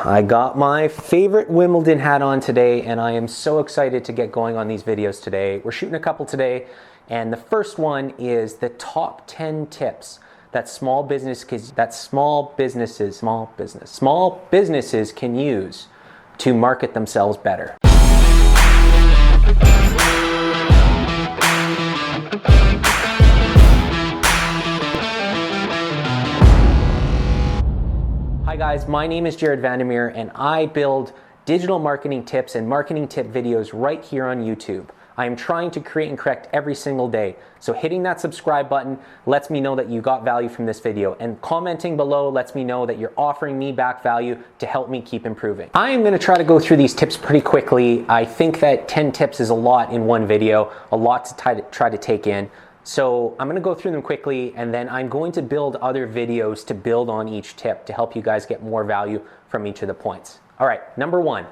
I got my favorite Wimbledon hat on today, and I am so excited to get going on these videos today. We're shooting a couple today, and the first one is the top 10 tips that small businesses can use to market themselves better. Hi guys, my name is VanderMeer, and I build digital marketing tips and marketing tip videos right here on YouTube. I am trying to create and correct every single day. So hitting that subscribe button lets me know that you got value from this video, and commenting below lets me know that you're offering me back value to help me keep improving. I am going to try to go through these tips pretty quickly. I think that 10 tips is a lot in one video, a lot to try to take in. So I'm going to go through them quickly, and then I'm going to build other videos to build on each tip to help you guys get more value from each of the points. All right, number one,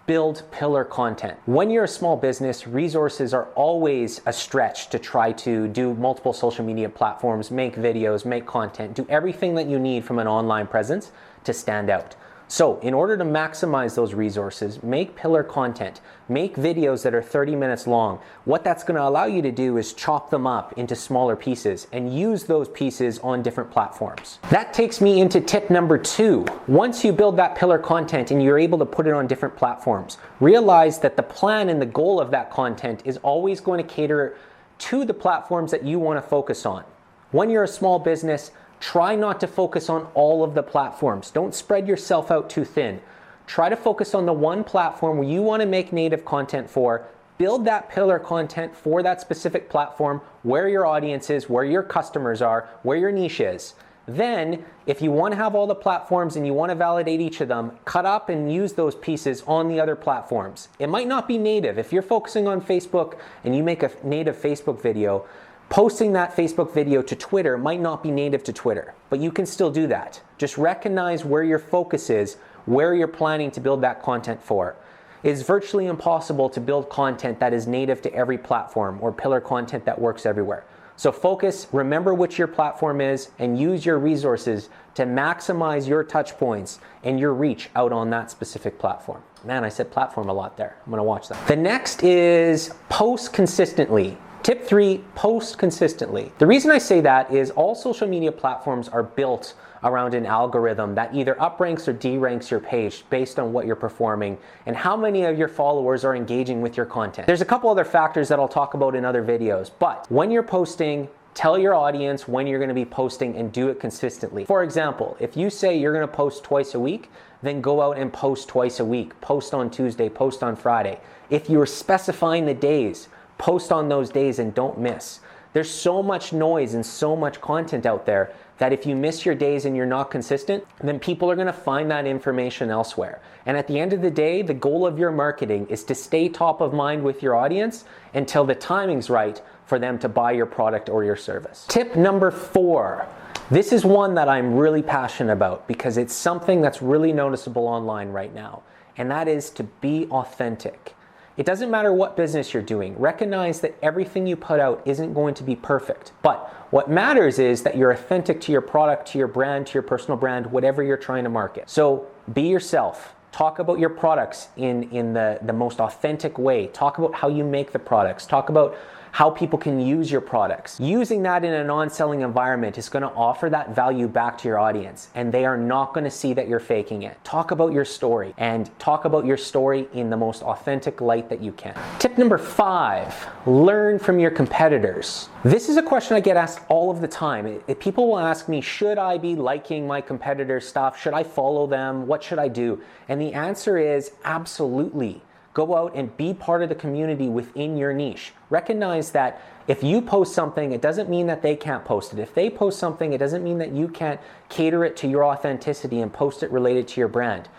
build pillar content. When you're a small business, resources are always a stretch to try to do multiple social media platforms, make videos, make content, do everything that you need from an online presence to stand out. So in order to maximize those resources, make pillar content, make videos that are 30 minutes long. What that's going to allow you to do is chop them up into smaller pieces and use those pieces on different platforms. That takes me into tip number 2. Once you build that pillar content and you're able to put it on different platforms, realize that the plan and the goal of that content is always going to cater to the platforms that you want to focus on. When you're a small business, try not to focus on all of the platforms. Don't spread yourself out too thin. Try to focus on the one platform where you want to make native content for. Build that pillar content for that specific platform, where your audience is, where your customers are, where your niche is. Then, if you want to have all the platforms and you want to validate each of them, cut up and use those pieces on the other platforms. It might not be native. If you're focusing on Facebook and you make a native Facebook video, posting that Facebook video to Twitter might not be native to Twitter, but you can still do that. Just recognize where your focus is, where you're planning to build that content for. It's virtually impossible to build content that is native to every platform or pillar content that works everywhere. So focus, remember which your platform is, and use your resources to maximize your touch points and your reach out on that specific platform. Man, I said platform a lot there. I'm gonna watch that. The next is post consistently. Tip 3, post consistently. The reason I say that is all social media platforms are built around an algorithm that either upranks or deranks your page based on what you're performing and how many of your followers are engaging with your content. There's a couple other factors that I'll talk about in other videos, but when you're posting, tell your audience when you're going to be posting and do it consistently. For example, if you say you're going to post twice a week, then go out and post twice a week. Post on Tuesday, post on Friday. If you're specifying the days, post on those days and don't miss. There's so much noise and so much content out there that if you miss your days and you're not consistent, then people are going to find that information elsewhere. And at the end of the day, the goal of your marketing is to stay top of mind with your audience until the timing's right for them to buy your product or your service. Tip number 4. This is one that I'm really passionate about because it's something that's really noticeable online right now, and that is to be authentic. It doesn't matter what business you're doing. Recognize that everything you put out isn't going to be perfect. But what matters is that you're authentic to your product, to your brand, to your personal brand, whatever you're trying to market. So be yourself. Talk about your products in the most authentic way. Talk about how you make the products. Talk about how people can use your products. Using that in a non-selling environment is going to offer that value back to your audience, and they are not going to see that you're faking it. Talk about your story, and talk about your story in the most authentic light that you can. Tip number 5, learn from your competitors. This is a question I get asked all of the time. People will ask me, should I be liking my competitors' stuff? Should I follow them? What should I do? And the answer is absolutely. Go out and be part of the community within your niche. Recognize that if you post something, it doesn't mean that they can't post it. If they post something, it doesn't mean that you can't cater it to your authenticity and post it related to your brand.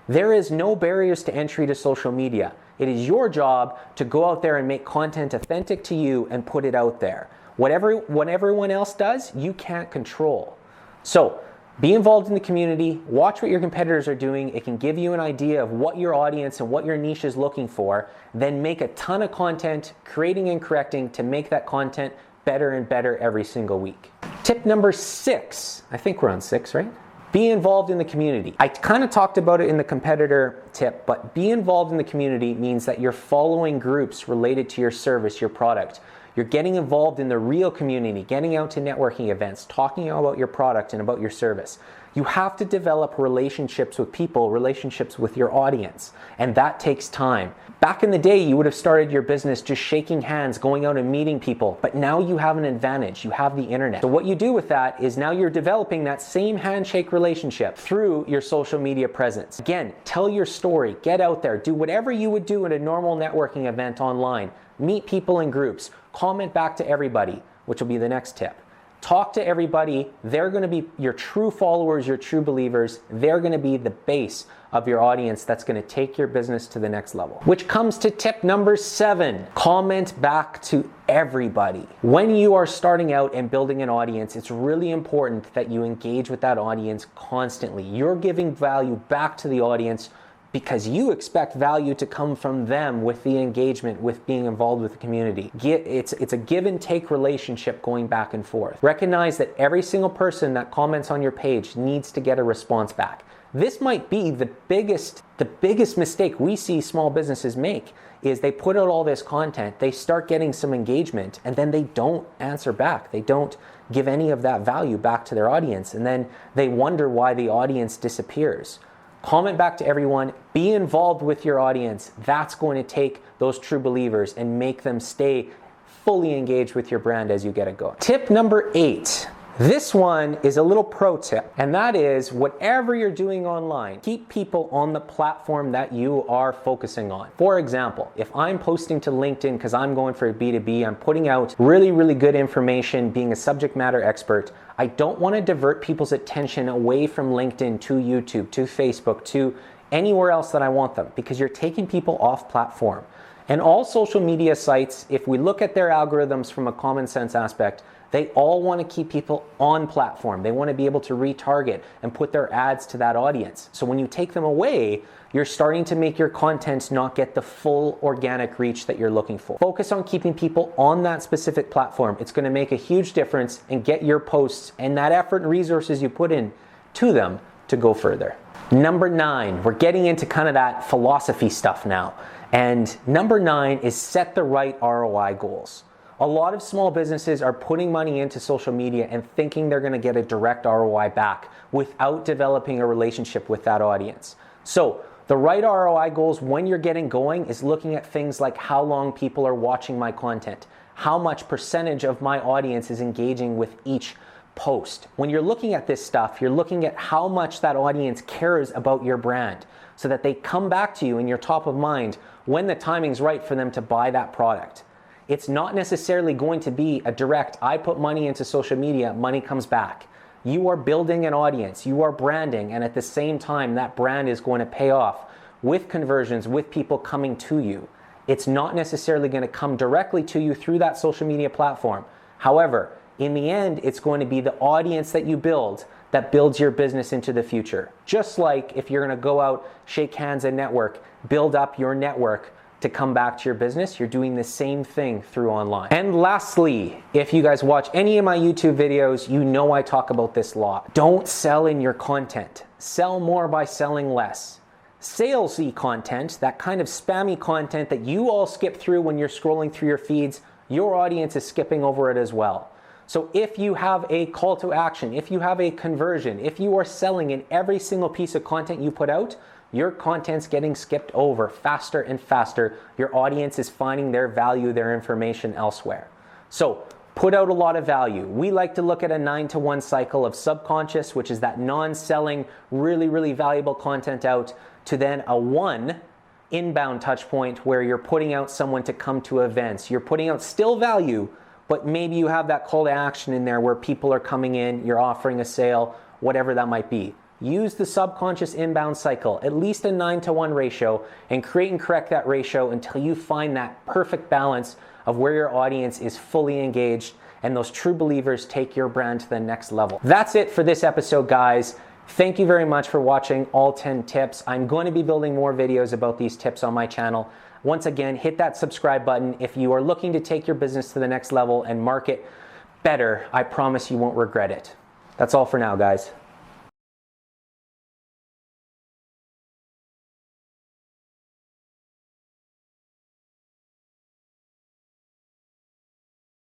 There is no barriers to entry to social media. It is your job to go out there and make content authentic to you and put it out there. What everyone else does, you can't control. So be involved in the community, watch what your competitors are doing. It can give you an idea of what your audience and what your niche is looking for. Then make a ton of content, creating and correcting to make that content better and better every single week. Tip number 6, I think we're on 6, right? Be involved in the community. I kind of talked about it in the competitor tip, but be involved in the community means that you're following groups related to your service, your product. You're getting involved in the real community, getting out to networking events, talking about your product and about your service. You have to develop relationships with people, relationships with your audience, and that takes time. Back in the day, you would have started your business just shaking hands, going out and meeting people, but now you have an advantage. You have the internet. So what you do with that is now you're developing that same handshake relationship through your social media presence. Again, tell your story, get out there, do whatever you would do at a normal networking event online. Meet people in groups, comment back to everybody, which will be the next tip. Talk to everybody. They're going to be your true followers, your true believers. They're going to be the base of your audience that's going to take your business to the next level. Which comes to tip number 7, comment back to everybody. When you are starting out and building an audience, it's really important that you engage with that audience constantly. You're giving value back to the audience because you expect value to come from them with the engagement, with being involved with the community. It's a give and take relationship going back and forth. Recognize that every single person that comments on your page needs to get a response back. This might be the biggest mistake we see small businesses make is they put out all this content, they start getting some engagement, and then they don't answer back. They don't give any of that value back to their audience, and then they wonder why the audience disappears. Comment back to everyone, be involved with your audience. That's going to take those true believers and make them stay fully engaged with your brand as you get it going. Tip number 8. This one is a little pro tip, and that is whatever you're doing online, keep people on the platform that you are focusing on. For example, if I'm posting to LinkedIn because I'm going for a B2B, I'm putting out really good information, being a subject matter expert, I don't want to divert people's attention away from LinkedIn to YouTube, to Facebook, to anywhere else that I want them, because you're taking people off platform. And all social media sites, if we look at their algorithms from a common sense aspect, they all want to keep people on platform. They want to be able to retarget and put their ads to that audience. So when you take them away, you're starting to make your content not get the full organic reach that you're looking for. Focus on keeping people on that specific platform. It's going to make a huge difference and get your posts and that effort and resources you put in to them to go further. Number 9, we're getting into kind of that philosophy stuff now. And number 9 is set the right ROI goals. A lot of small businesses are putting money into social media and thinking they're going to get a direct ROI back without developing a relationship with that audience. So the right ROI goals when you're getting going is looking at things like how long people are watching my content, how much percentage of my audience is engaging with each post. When you're looking at this stuff, you're looking at how much that audience cares about your brand so that they come back to you and you're top of mind when the timing's right for them to buy that product. It's not necessarily going to be a direct, I put money into social media, money comes back. You are building an audience, you are branding, and at the same time, that brand is going to pay off with conversions, with people coming to you. It's not necessarily going to come directly to you through that social media platform. However, in the end, it's going to be the audience that you build that builds your business into the future. Just like if you're going to go out, shake hands and network, build up your network to come back to your business, you're doing the same thing through online. And lastly, if you guys watch any of my YouTube videos, you know I talk about this a lot. Don't sell in your content. Sell more by selling less. Salesy content, that kind of spammy content that you all skip through when you're scrolling through your feeds, your audience is skipping over it as well. So if you have a call to action, if you have a conversion, if you are selling in every single piece of content you put out, your content's getting skipped over faster and faster. Your audience is finding their value, their information elsewhere. So put out a lot of value. We like to look at a 9-to-1 cycle of subconscious, which is that non-selling, really valuable content out, to then a 1 inbound touch point where you're putting out someone to come to events. You're putting out still value, but maybe you have that call to action in there where people are coming in, you're offering a sale, whatever that might be. Use the subconscious inbound cycle, at least a 9-to-1 ratio, and create and correct that ratio until you find that perfect balance of where your audience is fully engaged and those true believers take your brand to the next level. That's it for this episode, guys. Thank you very much for watching all 10 tips. I'm going to be building more videos about these tips on my channel. Once again, hit that subscribe button if you are looking to take your business to the next level and market better. I promise you won't regret it. That's all for now, guys.